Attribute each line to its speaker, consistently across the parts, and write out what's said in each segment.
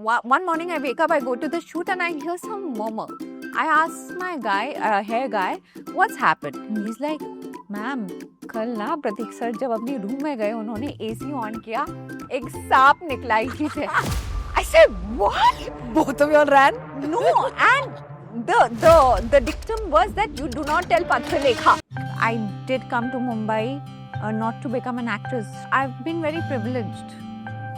Speaker 1: one morning I wake up, I go to the shoot and I hear some murmur. I ask my guy, hair guy, what's happened? And he's like, ma'am, कल ना प्रतीक sir जब अपनी room में गए उन्होंने AC on किया, एक सांप निकला एसी से. I said, what?
Speaker 2: Both of you all ran?
Speaker 1: No, and the dictum was that you do not tell Patralekha. I did come to Mumbai not to become an actress. I've been very privileged.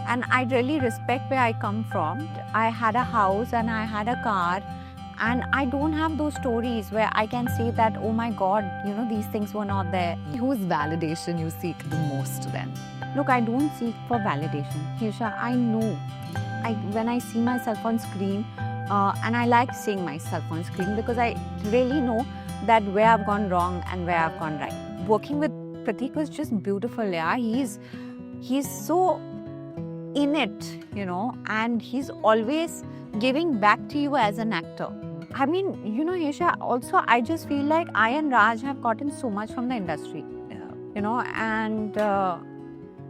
Speaker 1: And I really respect where I come from. I had a house and I had a car. And I don't have those stories where I can say that, oh my God, you know, these things were not there.
Speaker 2: Whose validation you seek the most then?
Speaker 1: Look, I don't seek for validation. Hirsha, I know. When I see myself on screen, and I like seeing myself on screen because I really know that where I've gone wrong and where I've gone right. Working with Prateek was just beautiful, yeah. He's so in it, you know, and he's always giving back to you as an actor. I mean, you know, Hirsha, also I just feel like I and Raj have gotten so much from the industry, you know, and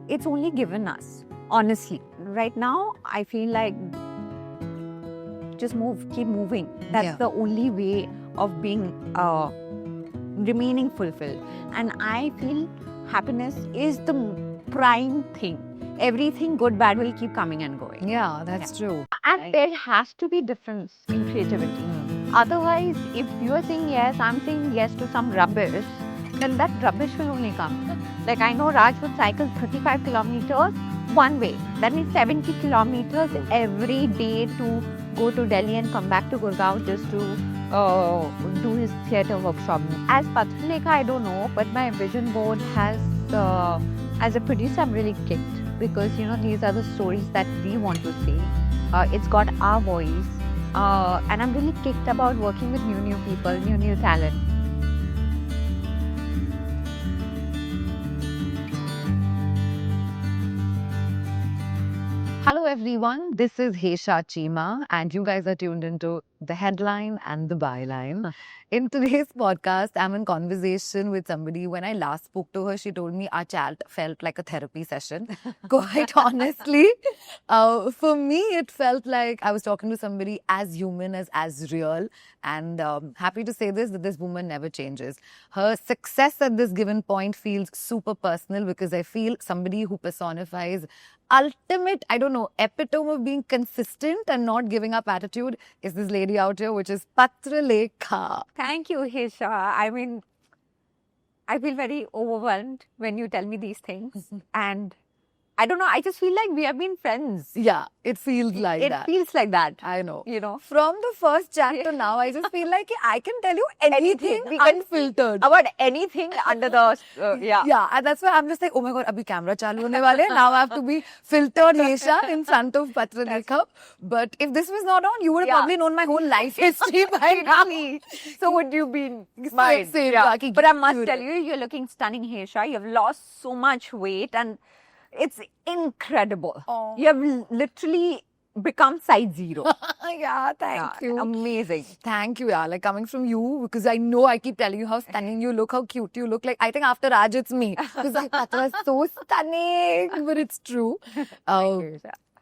Speaker 1: it's only given us, honestly. Right now, I feel like just keep moving. That's the only way of being, remaining fulfilled. And I feel happiness is the prime thing. Everything good, bad will keep coming and going.
Speaker 2: Yeah, that's true.
Speaker 1: And there has to be difference in creativity. Otherwise, if you are saying yes, I'm saying yes to some rubbish, then that rubbish will only come. Like I know Raj would cycle 35 kilometers one way. That means 70 kilometers every day to go to Delhi and come back to Gurgaon just to do his theatre workshop. As Patralekha, I don't know, but my vision board has, as a producer, I'm really kicked because, you know, these are the stories that we want to see. It's got our voice. And I'm really kicked about working with new people, new talent.
Speaker 2: Hello everyone, this is Hirsha Chima and you guys are tuned into The Headline and The Byline. In today's podcast, I'm in conversation with somebody. When I last spoke to her, she told me our chat felt like a therapy session. Quite honestly, for me, it felt like I was talking to somebody as human as real. And happy to say this, that this woman never changes. Her success at this given point feels super personal because I feel somebody who personifies ultimate, I don't know, epitome of being consistent and not giving up attitude is this lady out here, which is Patralekha.
Speaker 1: Thank you, Hirsha. I mean, I feel very overwhelmed when you tell me these things. And I don't know, I just feel like we have been friends.
Speaker 2: Yeah, it feels like that.
Speaker 1: It feels like that.
Speaker 2: I know.
Speaker 1: You know.
Speaker 2: From the first chat to now, I just feel like I can tell you anything unfiltered.
Speaker 1: About anything under the, yeah.
Speaker 2: Yeah, and that's why I'm just like, oh my God, abhi camera chalu hone wale hai. Now I have to be filtered Hirsha in front of Patralekha. But if this was not on, you would have probably known my whole life history by now.
Speaker 1: So would you be mine?
Speaker 2: Same.
Speaker 1: Yeah. But I must tell you, you're looking stunning, Hirsha. You've lost so much weight and it's incredible. Oh. You have literally become size 0.
Speaker 2: Yeah, thank you.
Speaker 1: Amazing.
Speaker 2: Thank you, yeah. Like coming from you, because I know I keep telling you how stunning you look, how cute you look. Like I think after Raj, it's me. Because like Patra is so stunning, but it's true.
Speaker 1: Thank you,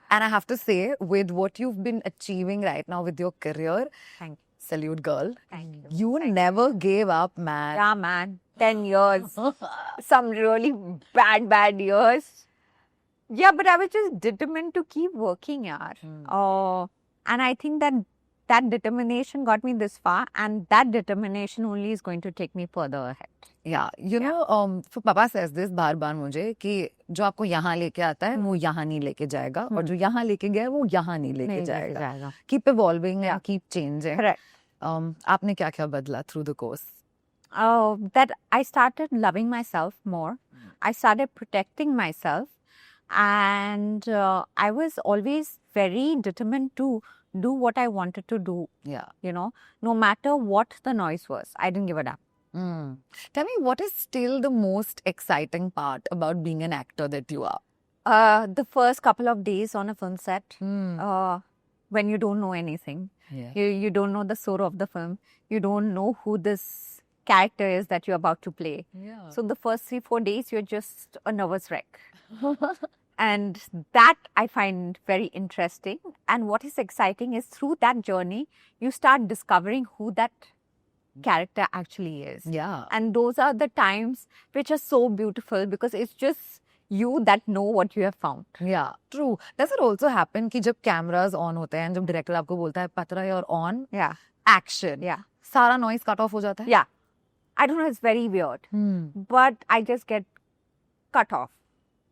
Speaker 2: and I have to say, with what you've been achieving right now with your career,
Speaker 1: thank you.
Speaker 2: Salute, girl.
Speaker 1: Thank you.
Speaker 2: You never gave up, man.
Speaker 1: Yeah, man. 10 years. Some really bad years. Yeah, but I was just determined to keep working, yaar. And I think that determination got me this far, and that determination only is going to take me further ahead.
Speaker 2: Yeah, you know, so Papa says this बार मुझे कि जो आपको यहाँ लेके आता है वो यहाँ नहीं लेके जाएगा और जो यहाँ लेके गया है वो यहाँ नहीं लेके जाएगा. Keep evolving and keep changing.
Speaker 1: Correct.
Speaker 2: आपने क्या बदला through the course?
Speaker 1: That I started loving myself more. I started protecting myself. And I was always very determined to do what I wanted to do.
Speaker 2: Yeah.
Speaker 1: You know, no matter what the noise was, I didn't give it up.
Speaker 2: Tell me, what is still the most exciting part about being an actor that you are?
Speaker 1: The first couple of days on a film set, when you don't know anything.
Speaker 2: Yeah.
Speaker 1: You don't know the soul of the film. You don't know who this character is that you're about to play.
Speaker 2: Yeah.
Speaker 1: So the first 3-4 days, you're just a nervous wreck. And that I find very interesting. And what is exciting is through that journey, you start discovering who that character actually is.
Speaker 2: Yeah.
Speaker 1: And those are the times which are so beautiful because it's just you that know what you have found.
Speaker 2: Yeah, true. Does it also happen कि जब cameras on होते हैं, जब director आपको बोलता है पत्रा you're on,
Speaker 1: Yeah.
Speaker 2: action,
Speaker 1: Yeah.
Speaker 2: सारा noise cut off हो जाता है?
Speaker 1: Yeah. I don't know, it's very weird. But I just get cut off.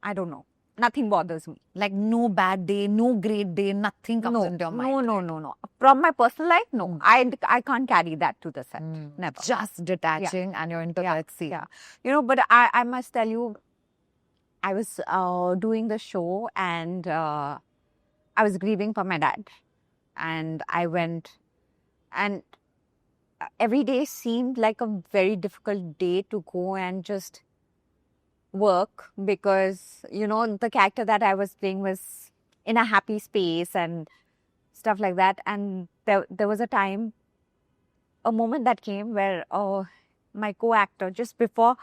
Speaker 1: I don't know. Nothing bothers me.
Speaker 2: Like no bad day, no great day, nothing comes into your mind.
Speaker 1: No. From my personal life, no. I can't carry that to the set. Never.
Speaker 2: Just detaching and you're into that scene.
Speaker 1: Yeah. You know, but I must tell you, I was doing the show and I was grieving for my dad. And I went and every day seemed like a very difficult day to go and just work because, you know, the character that I was playing was in a happy space and stuff like that. And there was a moment that came where my co-actor, just before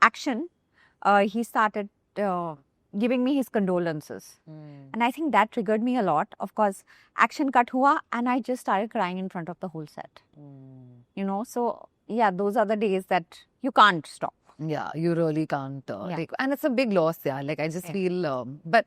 Speaker 1: action, he started giving me his condolences. And I think that triggered me a lot. Of course, action cut hua and I just started crying in front of the whole set. You know, so yeah, those are the days that you can't stop.
Speaker 2: Yeah, you really can't take, and it's a big loss, yeah. Like I just feel, but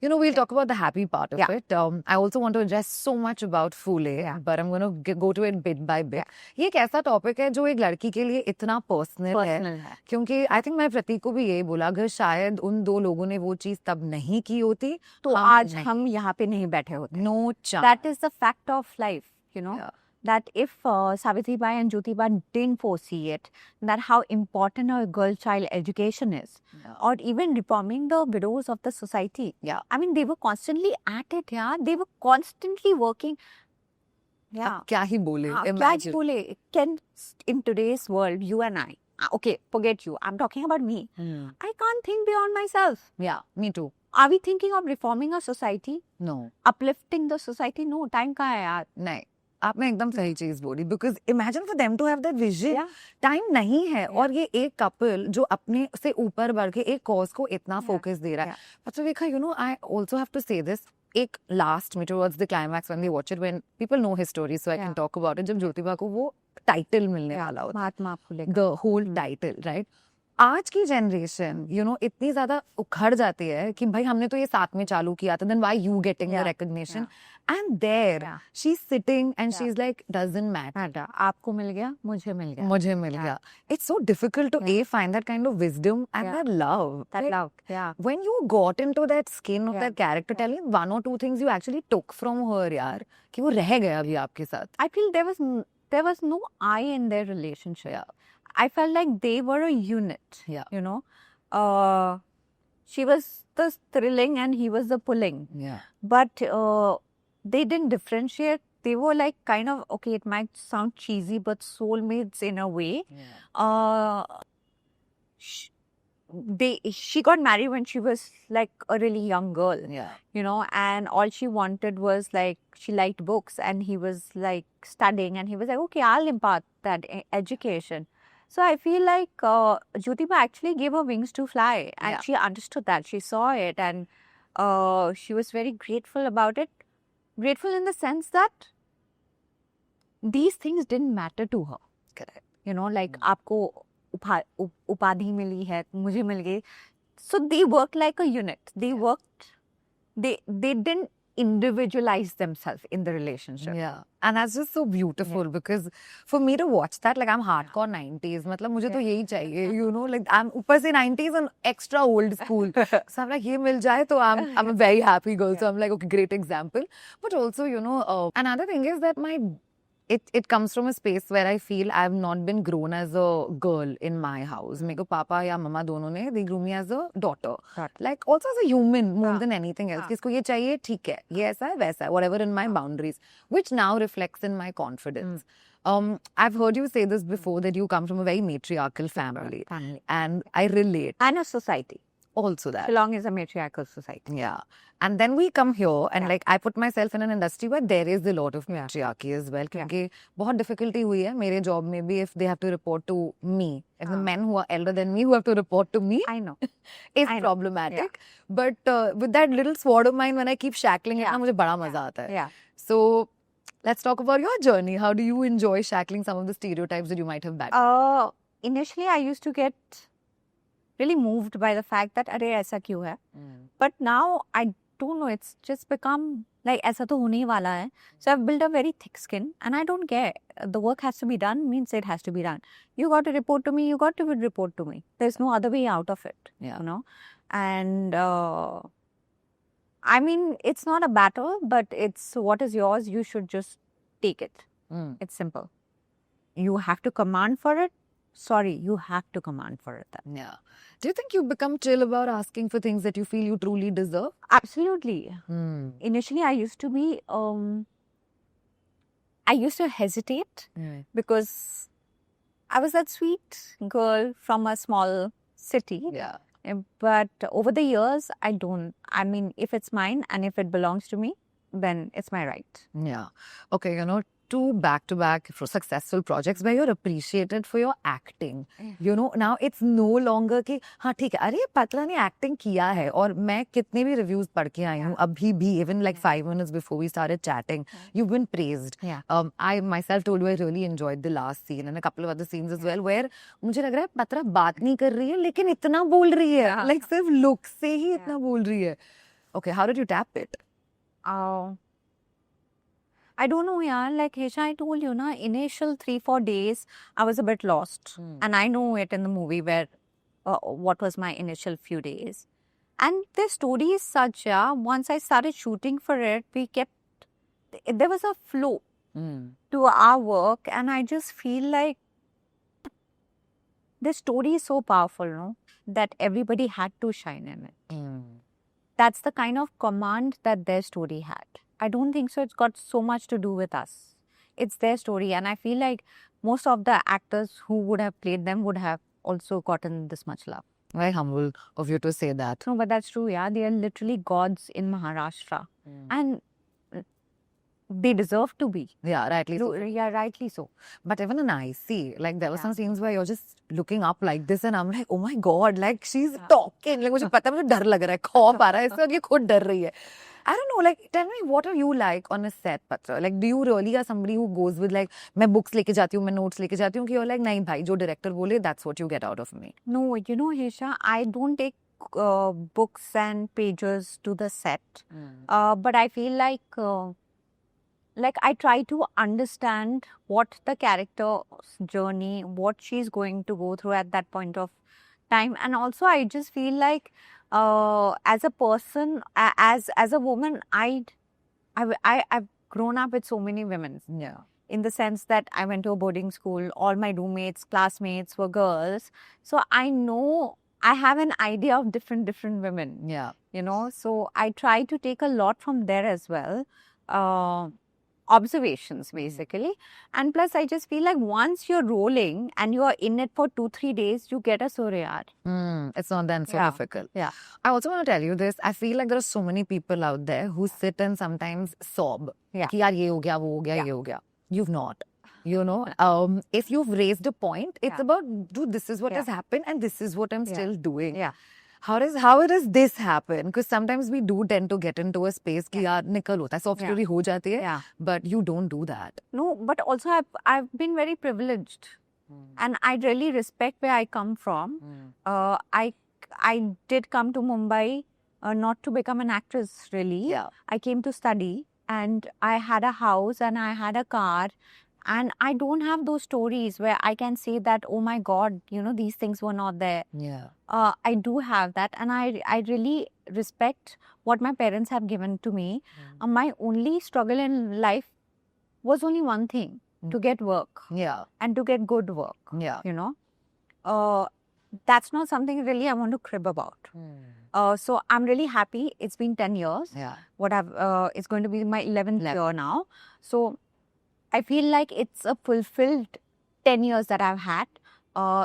Speaker 2: you know, we'll talk about the happy part of it. I also want to address so much about Phule, but I'm going to go to it bit by bit. ये एक ऐसा topic है जो एक लड़की के लिए इतना पर्सनल है क्योंकि आई थिंक मैं प्रतीक को भी यही बोला अगर शायद उन दो लोगों ने वो चीज तब नहीं की होती
Speaker 1: तो आज हम यहाँ पे नहीं बैठे होते.
Speaker 2: No chance.
Speaker 1: That is the fact of life, you know. That if Savitri Bai and Jyoti Bai didn't foresee it, that how important a girl child education is, or even reforming the widows of the society.
Speaker 2: Yeah.
Speaker 1: I mean, they were constantly at it, yeah. They were constantly working. Yeah.
Speaker 2: क्या ही बोले?
Speaker 1: क्या ही बोले? Can in today's world, you and I, okay, forget you. I'm talking about me. I can't think beyond myself.
Speaker 2: Yeah, me too.
Speaker 1: Are we thinking of reforming our society?
Speaker 2: No.
Speaker 1: Uplifting the society? No. Time कहाँ है यार?
Speaker 2: नहीं. आपने एकदम सही चीज बोली because imagine for them to have that vision time नहीं है और ये एक कपल जो अपने से ऊपर बढ़ के एक कॉज को इतना फोकस दे रहा है पत्रविका you know I also have to say this एक लास्ट में towards the climax when they watch it when people know his story so I can talk about it जब ज्योतिबा को वो टाइटल मिलने वाला होता
Speaker 1: Mahatma Phule
Speaker 2: the whole title right आज की जनरेशन यू नो इतनी ज्यादा उखड़ जाती है कि भाई हमने तो ये साथ में चालू किया था then why you getting the recognition and there she is sitting and she is like doesn't matter
Speaker 1: आपको मिल गया मुझे मिल गया
Speaker 2: it's so difficult to find that kind of wisdom and that love when you got into that skin of that character tell me one और two things you actually took from her यार कि वो रह गया अभी आपके साथ
Speaker 1: I feel there was no I in their relationship. I felt like they were a unit. You know, she was the thrilling and he was the pulling. But they didn't differentiate. They were like kind of, okay, it might sound cheesy, but soulmates in a way. She got married when she was like a really young girl, you know, and all she wanted was like, she liked books and he was like studying and he was like, okay, I'll impart that education. So I feel like Jyotiba actually gave her wings to fly and she understood that. She saw it and she was very grateful about it. Grateful in the sense that these things didn't matter to her.
Speaker 2: Correct.
Speaker 1: You know, like आपको उपाधि मिली है मुझे मिल गई so they worked like a unit they didn't individualize themselves in the relationship
Speaker 2: and that's just so beautiful because for me to watch that like I'm hardcore 90s मतलब मुझे तो यही चाहिए you know like I'm ऊपर से 90s and extra old school so I'm like ये मिल जाए तो I'm a very happy girl so I'm like okay great example but also you know another thing is that it comes from a space where I feel I've not been grown as a girl in my house. मेरे को पापा या मम्मा दोनों ने they grew me as a daughter. Like also as a human more than anything else. किसको ये चाहिए ठीक है ये ऐसा है वैसा है whatever in my boundaries which now reflects in my confidence. I've heard you say this before that you come from a very matriarchal family and I relate.
Speaker 1: And a society.
Speaker 2: also that.
Speaker 1: Shillong is a matriarchal society.
Speaker 2: Yeah. And then we come here and
Speaker 1: Yeah.
Speaker 2: like I put myself in an industry where there is a lot of
Speaker 1: Yeah.
Speaker 2: patriarchy as well.
Speaker 1: Yeah.
Speaker 2: क्योंकि बहुत difficulty हुई है मेरे job में भी if they have to report to me. If the men who are elder than me who have to report to me
Speaker 1: I know.
Speaker 2: is
Speaker 1: I know.
Speaker 2: problematic. But with that little sword of mine when I keep shackling it,
Speaker 1: Yeah.
Speaker 2: ना मुझे बड़ा मजा आता है.
Speaker 1: Yeah.
Speaker 2: So let's talk about your journey. How do you enjoy shackling some of the stereotypes that you might have battled?
Speaker 1: Initially, I used to get really moved by the fact that अरे ऐसा क्यों है? But now I don't know. It's just become like ऐसा तो होने ही वाला है. So I've built a very thick skin, and I don't care. The work has to be done. Means it has to be done. You got to report to me. You got to report to me. There's no other way out of it.
Speaker 2: Yeah.
Speaker 1: You know, and I mean, it's not a battle, but it's what is yours. You should just take it. It's simple. You have to command for it. Sorry, you have to command for it then.
Speaker 2: Yeah. Do you think you've become chill about asking for things that you feel you truly deserve?
Speaker 1: Absolutely. Initially, I used to be, I used to hesitate because I was that sweet girl from a small city.
Speaker 2: Yeah.
Speaker 1: But over the years, I don't. I mean, if it's mine and if it belongs to me, then it's my right.
Speaker 2: Yeah. Okay, you know, two back-to-back successful projects where you're appreciated for your acting. You know, now it's no longer कि हाँ ठीक है अरे पतला ने acting किया है और मैं कितने भी reviews पढ़ के आई हूँ अभी भी even like 5 minutes before we started chatting you've been praised.
Speaker 1: Yeah.
Speaker 2: I myself told you I really enjoyed the last scene and a couple of other scenes as well where मुझे लग रहा है पतला बात नहीं कर रही है लेकिन इतना बोल रही है like सिर्फ look से ही इतना बोल रही है. Okay, how did you tap it?
Speaker 1: I don't know, yeah. Like Hesha, I told you, na, initial 3-4 days, I was a bit lost. And I know it in the movie where, what was my initial few days. And the story is such, yeah, once I started shooting for it, there was a flow to our work. And I just feel like the story is so powerful, no, that everybody had to shine in it. That's the kind of command that their story had. I don't think so. It's got so much to do with us. It's their story. And I feel like most of the actors who would have played them would have also gotten this much love.
Speaker 2: Very humble of you to say that.
Speaker 1: No, but that's true, yeah. They are literally gods in Maharashtra. And they deserve to be.
Speaker 2: Yeah, rightly so.
Speaker 1: Yeah, rightly so.
Speaker 2: But even in IC, like there were some scenes where you're just looking up like this and I'm like, oh my God, like she's talking. Like मुझे पता है मुझे डर लग रहा है, खौफ आ रहा है इससे और ये खुद डर रही है. I don't know, like tell me what are you like on a set, Patra? Like do you really are somebody who goes with like मैं books लेके जाती हूँ, मैं notes लेके जाती हूँ कि you're like नहीं भाई जो director बोले that's what you get out of me.
Speaker 1: No, you know Hesha, I don't take books and pages to the set. But I feel like I try to understand what the character's journey, what she's going to go through at that point of time. And also I just feel like as a person, as a woman, I've grown up with so many women.
Speaker 2: Yeah.
Speaker 1: In the sense that I went to a boarding school, all my roommates, classmates were girls. So I know I have an idea of different women.
Speaker 2: Yeah.
Speaker 1: You know, so I try to take a lot from there as well. Observations basically. And plus I just feel like once you're rolling and you are in it for 2-3 days, you get a suryaar.
Speaker 2: It's not then so difficult.
Speaker 1: Yeah.
Speaker 2: I also want to tell you this. I feel like there are so many people out there who sit and sometimes sob.
Speaker 1: Yeah.
Speaker 2: कि यार ये हो गया, वो हो गया, ये हो गया. You've not. You know, if you've raised a point, it's about, dude, this is what has happened and this is what I'm still doing.
Speaker 1: Yeah.
Speaker 2: How does this happen? Because sometimes we do tend to get into a space कि यार निकल होता है, soft story हो जाती है, but you don't do that.
Speaker 1: No, but also I've been very privileged, and I really respect where I come from. I did come to Mumbai not to become an actress really.
Speaker 2: Yeah.
Speaker 1: I came to study, and I had a house and I had a car. And I don't have those stories where I can say that, oh my God, you know, these things were not there.
Speaker 2: Yeah.
Speaker 1: I do have that. And I really respect what my parents have given to me. My only struggle in life was only one thing, to get work.
Speaker 2: Yeah.
Speaker 1: And to get good work.
Speaker 2: Yeah.
Speaker 1: You know, that's not something really I want to crib about. So I'm really happy. It's been 10 years.
Speaker 2: Yeah.
Speaker 1: It's going to be my 11th year now. So I feel like it's a fulfilled 10 years that I've had.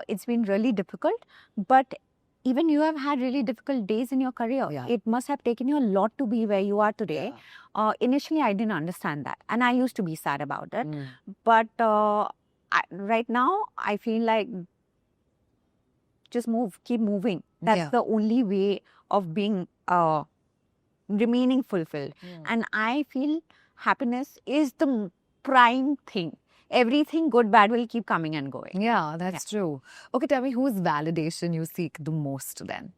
Speaker 1: It's been really difficult, but even you have had really difficult days in your career.
Speaker 2: Yeah.
Speaker 1: It must have taken you a lot to be where you are today. Initially, I didn't understand that, and I used to be sad about it. But right now, I feel like just keep moving. That's
Speaker 2: Yeah.
Speaker 1: the only way of being remaining fulfilled. And I feel happiness is the prime thing. Everything good, bad will keep coming and going.
Speaker 2: Yeah, that's true. Okay, tell me, whose validation you seek the most then?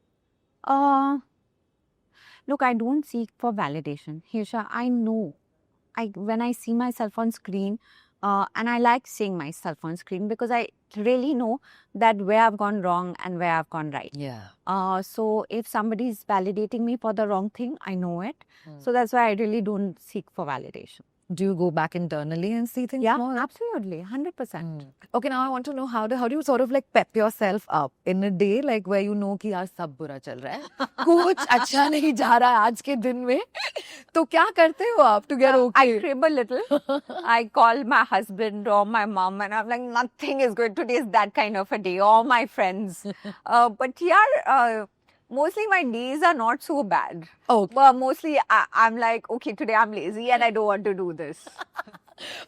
Speaker 1: Look, I don't seek for validation. Hirsha, I know. When I see myself on screen, and I like seeing myself on screen because I really know that where I've gone wrong and where I've gone right.
Speaker 2: Yeah.
Speaker 1: So if somebody is validating me for the wrong thing, I know it. So that's why I really don't seek for validation.
Speaker 2: Do you go back internally and see things
Speaker 1: Yeah,
Speaker 2: more?
Speaker 1: absolutely, 100%.
Speaker 2: Okay, now I want to know how do you sort of like pep yourself up in a day like where you know कि यार सब बुरा चल रहा है, कुछ अच्छा नहीं जा रहा है आज के दिन में, तो क्या करते हो आप to get okay?
Speaker 1: I crib a little. I call my husband or my mom and I'm like, nothing is good. Today is that kind of a day. All my friends. But yeah, mostly my days are not so bad.
Speaker 2: Oh,
Speaker 1: But mostly I'm like, okay, today I'm lazy and I don't want to do this.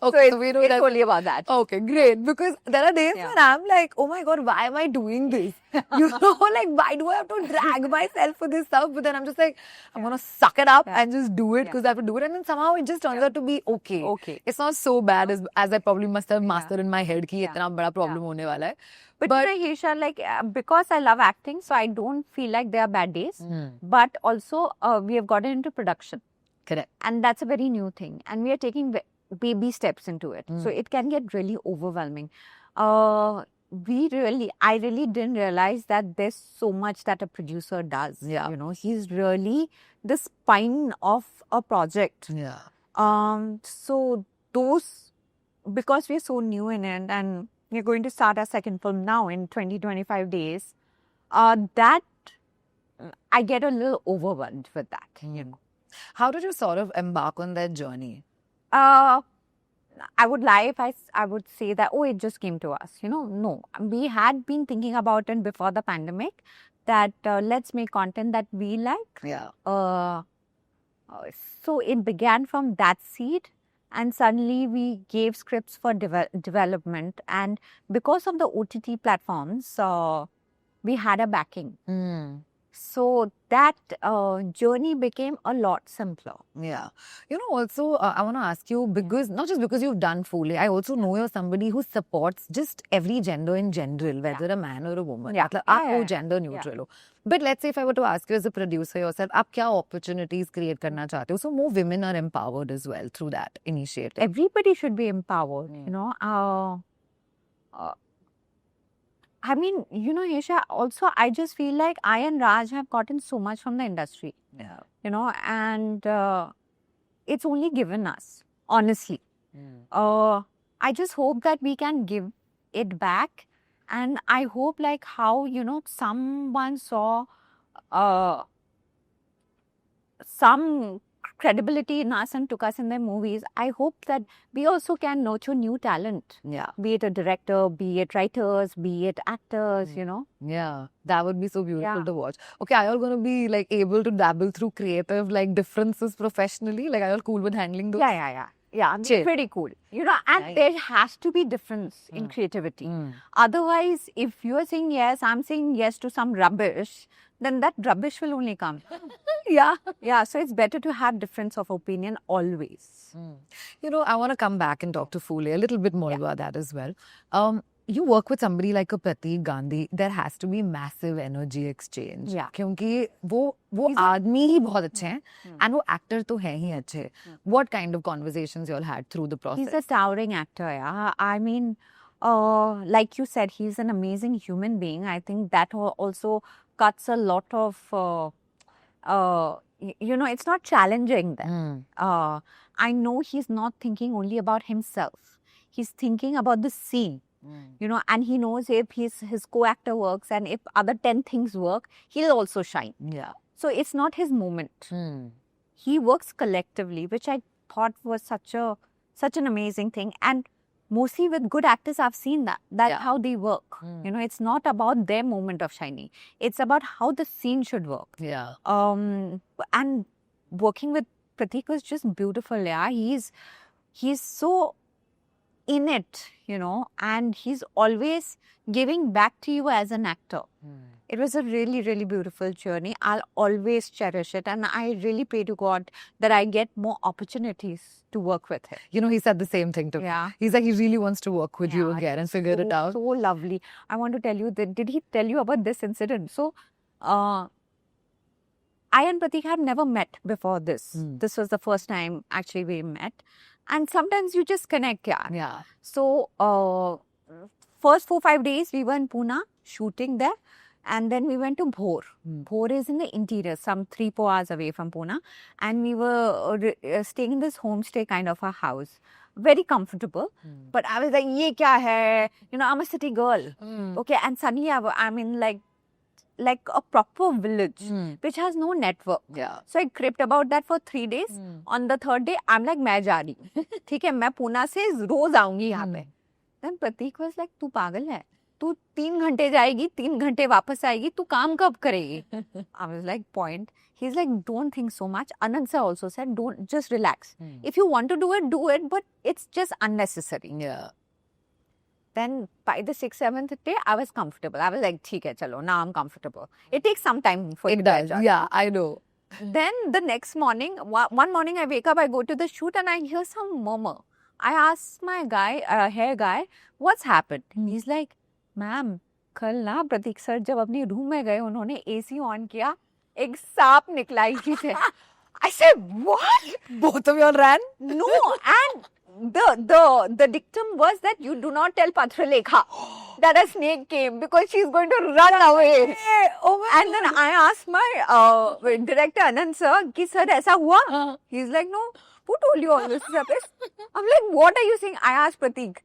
Speaker 2: okay,
Speaker 1: So
Speaker 2: we know
Speaker 1: it's
Speaker 2: that.
Speaker 1: only about that.
Speaker 2: Okay, great. Because there are days
Speaker 1: Yeah.
Speaker 2: when I'm like, oh my God, why am I doing this? You know, like, why do I have to drag myself for this stuff? But then I'm just like, I'm going to suck it up and just do it because I have to do it. And then somehow it just turns out to be okay.
Speaker 1: Okay.
Speaker 2: It's not so bad as I probably must have mastered in my head कि इतना बड़ा problem होने वाला है.
Speaker 1: But you know, Hirsha, like, because I love acting, so I don't feel like there are bad days. But also, we have gotten into production.
Speaker 2: Correct.
Speaker 1: And that's a very new thing. And we are taking baby steps into it. So it can get really overwhelming. I really didn't realize that there's so much that a producer does.
Speaker 2: Yeah.
Speaker 1: You know, he's really the spine of a project.
Speaker 2: Yeah.
Speaker 1: So because we're so new in it and we're going to start our second film now in 20-25 days, that I get a little overwhelmed with that, you know.
Speaker 2: How did you sort of embark on that journey?
Speaker 1: I would lie if I would say that, oh, it just came to us. You know, no. We had been thinking about it before the pandemic that let's make content that we like.
Speaker 2: Yeah.
Speaker 1: So it began from that seed. And suddenly we gave scripts for development. And because of the OTT platforms, we had a backing. So that journey became a lot simpler.
Speaker 2: Yeah. You know, also, I want to ask you, because not just because you've done Foley, I also know you're somebody who supports just every gender in general, whether a man or a woman.
Speaker 1: Yeah.
Speaker 2: मतलब आप वो gender neutral हो. But let's say if I were to ask you as a producer yourself, आप क्या opportunities create करना चाहते हो? So more women are empowered as well through that initiative.
Speaker 1: Everybody should be empowered, you know. I mean, you know, Hirsha, also I just feel like I and Raj have gotten so much from the industry.
Speaker 2: Yeah.
Speaker 1: You know, and it's only given us, honestly. I just hope that we can give it back. And I hope like how, you know, someone saw some credibility in us and took us in their movies. I hope that we also can nurture new talent.
Speaker 2: Yeah.
Speaker 1: Be it a director, be it writers, be it actors, you know.
Speaker 2: Yeah, that would be so beautiful
Speaker 1: Yeah.
Speaker 2: to watch. Okay, are you all going to be like able to dabble through creative like differences professionally? Like, are you all cool with handling those?
Speaker 1: Yeah,
Speaker 2: Chill.
Speaker 1: pretty cool. You know, and
Speaker 2: Right.
Speaker 1: there has to be difference in creativity. Otherwise, if you're saying yes, I'm saying yes to some rubbish, then that rubbish will only come. Yeah, so it's better to have difference of opinion always.
Speaker 2: You know, I want to come back and talk to Foley a little bit more about that as well. You work with somebody like a Pratik Gandhi, there has to be massive energy exchange.
Speaker 1: Yeah.
Speaker 2: क्योंकि वो आदमी ही बहुत अच्छे हैं and वो actor तो हैं ही अच्छे. What kind of conversations you all had through the process?
Speaker 1: He's a towering actor, yeah. I mean, like you said, he's an amazing human being. I think that also cuts a lot of, you know, it's not challenging them. I know he's not thinking only about himself. He's thinking about the scene. You know, and he knows if his co-actor works and if other 10 things work, he'll also shine.
Speaker 2: Yeah.
Speaker 1: So it's not his moment. He works collectively, which I thought was such an amazing thing. And mostly with good actors, I've seen that. That's
Speaker 2: Yeah.
Speaker 1: how they work.
Speaker 2: Mm.
Speaker 1: You know, it's not about their moment of shining. It's about how the scene should work.
Speaker 2: Yeah.
Speaker 1: And working with Pratik was just beautiful. Yeah, he's so in it, you know, and he's always giving back to you as an actor. It was a really, really beautiful journey. I'll always cherish it. And I really pray to God that I get more opportunities to work with him.
Speaker 2: You know, he said the same thing to me.
Speaker 1: Yeah.
Speaker 2: He's like, he really wants to work with you
Speaker 1: Yeah,
Speaker 2: again and figure it out.
Speaker 1: So lovely. I want to tell you that, did he tell you about this incident? So, I and Pratik had never met before this. This was the first time actually we met. And sometimes you just connect, yeah.
Speaker 2: Yeah.
Speaker 1: So, first 4-5 days we were in Pune shooting there. And then we went to Bhor. Bhor is in the interior, some 3-4 hours away from Pune. And we were staying in this homestay kind of a house. Very comfortable. But I was like, ye kya hai? You know, I'm a city girl. Okay, and suddenly I'm in like a proper village, which has no network.
Speaker 2: Yeah.
Speaker 1: So I cribbed about that for 3 days. On the third day, I'm like, मैं जा रही हूँ. ठीक है, मैं पुणे से रोज आऊंगी यहाँ पे. Then Pratik was like, तू पागल है? तू 3 घंटे जाएगी, 3 घंटे वापस आएगी, तू काम कब करेगी? I was like, point. He's like, don't think so much. Anand sir also said, don't, just relax. If you want to do it, but it's just unnecessary.
Speaker 2: Yeah.
Speaker 1: Then by the 6th, 7th day, I was comfortable. I was like, theek hai, chalo, now I'm comfortable. It takes some time for you
Speaker 2: It
Speaker 1: to
Speaker 2: does.
Speaker 1: adjust.
Speaker 2: Yeah, I know.
Speaker 1: Then the next morning, one morning I wake up, I go to the shoot and I hear some murmur. I ask my hair guy, what's happened? He's like, ma'am, कल ना प्रतीक sir जब अपनी room में गए उन्होंने AC on किया एक सांप निकला इसी से. I said, what?
Speaker 2: Both of you all ran?
Speaker 1: No, and the dictum was that you do not tell Patralekha that a snake came because she's going to run away.
Speaker 2: Oh my
Speaker 1: And then I asked my director Anand sir, कि sir ऐसा हुआ? He's like, no, who told you all this stuff? I'm like, what are you saying? I asked Pratik.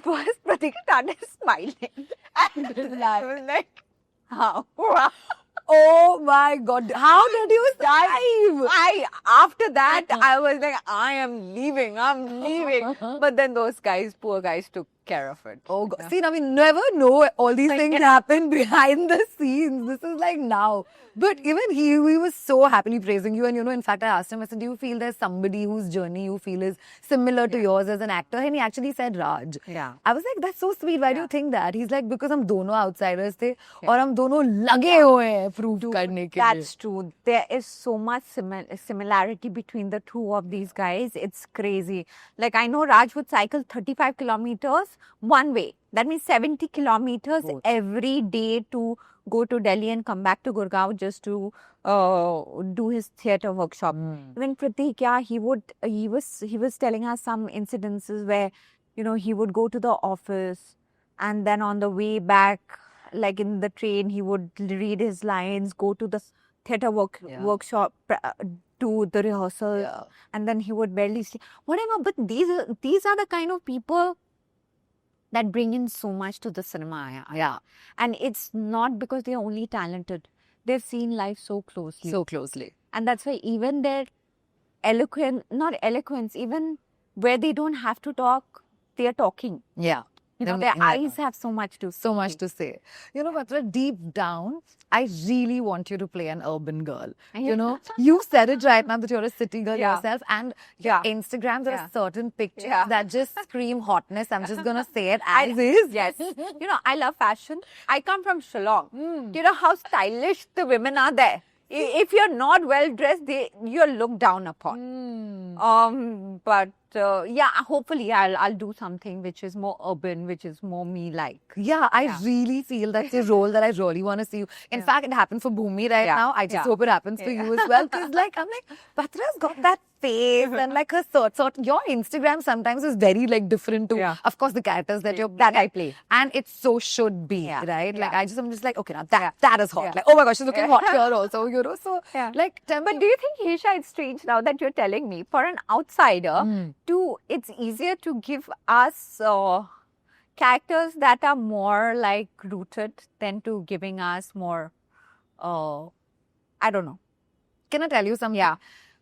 Speaker 1: First Pratik started smiling. And I was like, how?
Speaker 2: Oh my God. How did you survive?
Speaker 1: After that, I was like, I'm leaving. But then those guys, poor guys, took care of it.
Speaker 2: Oh God. See, now we never know all these things happen behind the scenes. This is like now. But even he was so happily praising you. And you know, in fact, I asked him, I said, do you feel there's somebody whose journey you feel is similar to yours as an actor? And he actually said Raj.
Speaker 1: Yeah.
Speaker 2: I was like, that's so sweet. Why do you think that? He's like, because हम दोनों outsiders थे और हम दोनों लगे हुए हैं prove करने के लिए.
Speaker 1: That's true. There is so much similarity between the two of these guys. It's crazy. Like, I know Raj would cycle 35 kilometers one way. That means 70 kilometers every day to go to Delhi and come back to Gurgaon just to do his theatre workshop. Even Pratik, yeah, he was telling us some incidences where, you know, he would go to the office and then on the way back, like in the train, he would read his lines, go to the theatre workshop, do the rehearsals, and then he would barely sleep. Whatever, but these are the kind of people that bring in so much to the cinema.
Speaker 2: Yeah.
Speaker 1: And it's not because they're only talented. They've seen life so closely.
Speaker 2: So closely.
Speaker 1: And that's why even their not eloquence, even where they don't have to talk, they're talking.
Speaker 2: Yeah.
Speaker 1: You know, their eyes have so much to say.
Speaker 2: So much to say. You know, Patra, deep down, I really want you to play an urban girl. You know, you said it right now that you're a city girl yourself. And your Instagram, there are certain pictures that just scream hotness. I'm just going to say it as is.
Speaker 1: Yes. You know, I love fashion. I come from Shillong. You know how stylish the women are there. If you're not well dressed, you're looked down upon. But yeah, hopefully I'll do something which is more urban, which is more me-like.
Speaker 2: Yeah, I really feel that's a role that I really want to see you. In fact, it happened for Bhumi right now. I just hope it happens for you as well. Because like, I'm like, Patra's got that face and like her sort. Your Instagram sometimes is very like different to, of course, the characters that I play. And it so should be, right? Like I'm just like, okay, now that is hot. Like, oh my gosh, she's looking hot here also, you know? So like,
Speaker 1: but do you think, Haysha, it's strange now that you're telling me, for an outsider, it's easier to give us characters that are more like rooted than to giving us more, I don't know.
Speaker 2: Can I tell you something?
Speaker 1: Yeah.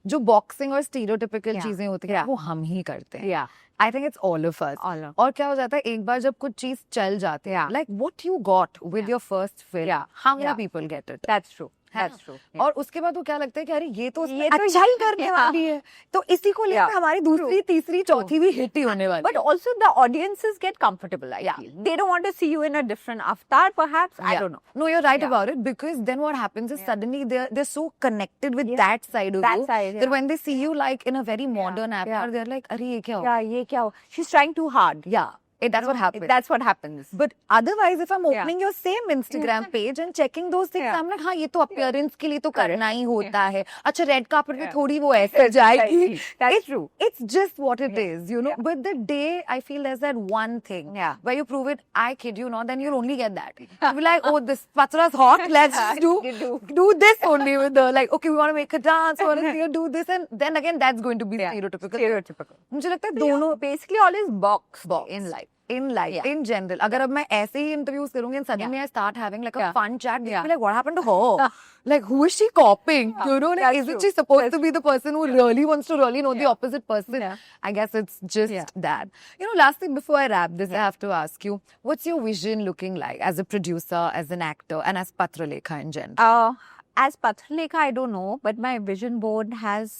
Speaker 2: जो boxing और stereotypical
Speaker 1: Yeah.
Speaker 2: चीजें होती हैं
Speaker 1: Yeah.
Speaker 2: वो हम ही करते हैं.
Speaker 1: Yeah.
Speaker 2: I think it's all of us.
Speaker 1: All of.
Speaker 2: और क्या हो जाता है एक बार जब कुछ चीज चल जाती है,
Speaker 1: Yeah.
Speaker 2: Like what you got with your first film,
Speaker 1: Yeah.
Speaker 2: How many
Speaker 1: Yeah.
Speaker 2: People get it.
Speaker 1: That's true.
Speaker 2: है
Speaker 1: That's
Speaker 2: ना?
Speaker 1: true.
Speaker 2: और उसके बाद वो क्या लगता है कि अरे ये तो
Speaker 1: ये तो
Speaker 2: अच्छा ही करने
Speaker 1: yeah.
Speaker 2: वाली है, तो इसी को लेकर
Speaker 1: Yeah.
Speaker 2: हमारी दूसरी तीसरी चौथी भी हिट ही होने वाली
Speaker 1: But also the audiences get comfortable, I
Speaker 2: Yeah.
Speaker 1: feel. They don't want to see you in a different avatar, perhaps. I don't know.
Speaker 2: No, you're right
Speaker 1: Yeah.
Speaker 2: about it, because then what happens is
Speaker 1: Yeah.
Speaker 2: suddenly they're so connected with
Speaker 1: Yeah.
Speaker 2: that side of
Speaker 1: That
Speaker 2: you
Speaker 1: side,
Speaker 2: that
Speaker 1: yeah.
Speaker 2: when they see you like in a very modern avatar,
Speaker 1: Yeah.
Speaker 2: they're like, "अरे ये क्या हो?"
Speaker 1: Yeah, ye kya ho? She's trying too hard.
Speaker 2: Yeah, that's what happens.
Speaker 1: That's what happens.
Speaker 2: But otherwise, if I'm
Speaker 1: Yeah.
Speaker 2: opening your same Instagram page and checking those things,
Speaker 1: Yeah.
Speaker 2: I'm like, हाँ ये तो appearance के लिए तो
Speaker 1: Correct.
Speaker 2: करना ही होता है. अच्छा red carpet पे
Speaker 1: Yeah.
Speaker 2: थोड़ी वो ऐसे जाएगी.
Speaker 1: Exactly. That's
Speaker 2: It's-
Speaker 1: true.
Speaker 2: It's just what it
Speaker 1: Yeah.
Speaker 2: is, you know.
Speaker 1: Yeah.
Speaker 2: But the day I feel there's that one thing
Speaker 1: Yeah.
Speaker 2: where you prove it, I kid you not, then you'll only get that. You'll be like, oh, this Patra's hot. Let's just
Speaker 1: You
Speaker 2: do this only with the like. Okay, we want to make a dance. We want to see her do this, and then again, that's going to be
Speaker 1: Yeah.
Speaker 2: stereotypical.
Speaker 1: Stereotypical.
Speaker 2: मुझे लगता है
Speaker 1: So you're
Speaker 2: दोनों
Speaker 1: basically always boxed in life.
Speaker 2: in life,
Speaker 1: Yeah.
Speaker 2: in general. अगर अब मैं ऐसे ही interviews करूंगी and suddenly I start having like a
Speaker 1: Yeah.
Speaker 2: fun chat, they'll
Speaker 1: Yeah.
Speaker 2: be like, what happened to her? Like, who is she copying?
Speaker 1: Yeah.
Speaker 2: You know, like,
Speaker 1: That's
Speaker 2: isn't
Speaker 1: true.
Speaker 2: she supposed
Speaker 1: That's
Speaker 2: to be the person who really wants to really know the
Speaker 1: Yeah.
Speaker 2: opposite person?
Speaker 1: Yeah.
Speaker 2: I guess it's just
Speaker 1: Yeah.
Speaker 2: that. You know, last thing before I wrap this, I have to ask you, what's your vision looking like as a producer, as an actor, and as Patralekha in general?
Speaker 1: As Patralekha, I don't know, but my vision board has,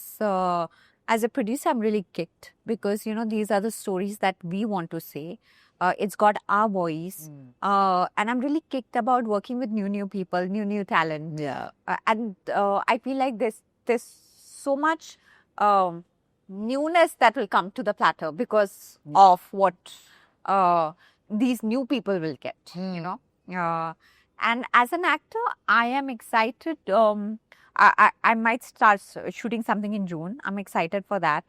Speaker 1: as a producer, I'm really kicked because, you know, these are the stories that we want to say. It's got our voice. And I'm really kicked about working with new people, new talent.
Speaker 2: Yeah.
Speaker 1: And I feel like there's so much newness that will come to the platter because of what these new people will get, you know. And as an actor, I am excited. I might start shooting something in June. I'm excited for that.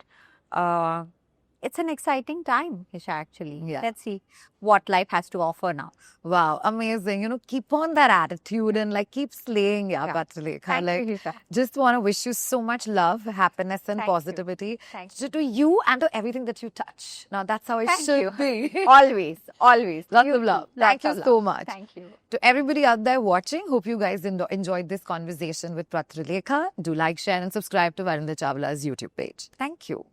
Speaker 1: It's an exciting time, Hisha, actually.
Speaker 2: Yeah.
Speaker 1: Let's see what life has to offer now.
Speaker 2: Wow, amazing. You know, keep on that attitude and like keep slaying,
Speaker 1: Yeah.
Speaker 2: Patralekha.
Speaker 1: Thank
Speaker 2: Like,
Speaker 1: you, Hisha.
Speaker 2: just want to wish you so much love, happiness, and
Speaker 1: Thank you.
Speaker 2: positivity
Speaker 1: Thank
Speaker 2: to you and to everything that you touch. Now, that's how it
Speaker 1: Thank
Speaker 2: should
Speaker 1: you.
Speaker 2: be.
Speaker 1: Always.
Speaker 2: Lots
Speaker 1: You
Speaker 2: of love.
Speaker 1: too.
Speaker 2: Thank
Speaker 1: Lots
Speaker 2: you
Speaker 1: of
Speaker 2: so
Speaker 1: love.
Speaker 2: much.
Speaker 1: Thank you.
Speaker 2: To everybody out there watching, hope you guys enjoyed this conversation with Patralekha. Do like, share, and subscribe to Varinder Chawla's YouTube page. Thank you.